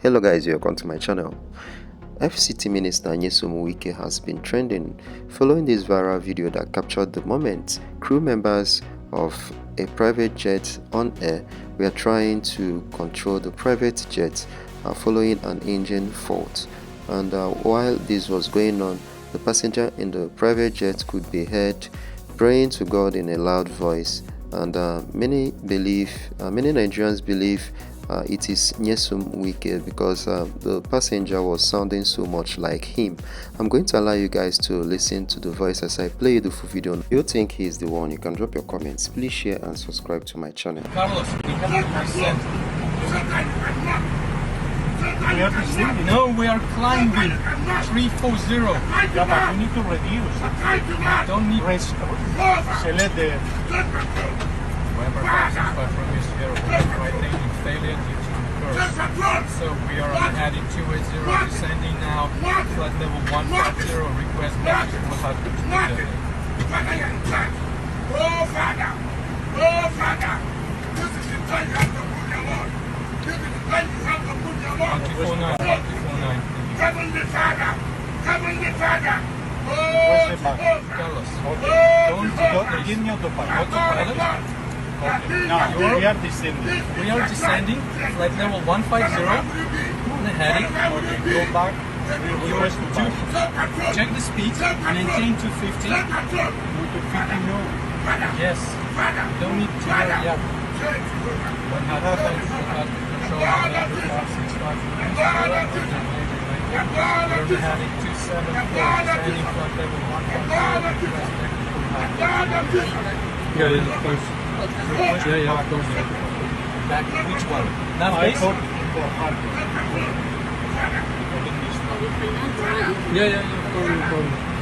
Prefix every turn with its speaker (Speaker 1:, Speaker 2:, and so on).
Speaker 1: Hello guys, welcome to my channel. FCT Minister Nyesom Wike has been trending following this viral video that captured the moment crew members of a private jet on air were trying to control the private jet following an engine fault. And while this was going on, the passenger in the private jet could be heard praying to God in a loud voice. And many Nigerians believe it is Nyesom Wike because the passenger was sounding so much like him. I'm going to allow you guys to listen to the voice as I play the full video. If you think he is the one, you can drop your comments. Please share and subscribe to my channel.
Speaker 2: Carlos, we have to descend. No, we are climbing 340.
Speaker 3: Yeah, but we need to reduce.
Speaker 2: Don't need
Speaker 3: Select the
Speaker 2: Whoever passes by from this here will try taking failure due to curse. So we are on heading 280, descending now, flight level 150, request message will have to the
Speaker 4: Oh Father! Oh Father! This is the time you have to put your Lord. This is the time you have to put your Lord.
Speaker 2: 249, 249.
Speaker 4: Heavenly Father! Heavenly Father!
Speaker 2: Carlos,
Speaker 3: don't give me autopilot.
Speaker 2: autopilot.
Speaker 3: Okay. Now we are descending.
Speaker 2: We are descending, flight level 150, on the heading.
Speaker 3: Go back. Request to
Speaker 2: Check the speed, maintain 250.
Speaker 3: Go to 50 no.
Speaker 2: Yes, don't need to yeah. 100 control, 65. We're heading 274, descending flight level 150. Yeah, of course. Yeah, of course. Back which one? That base? Yeah, of course.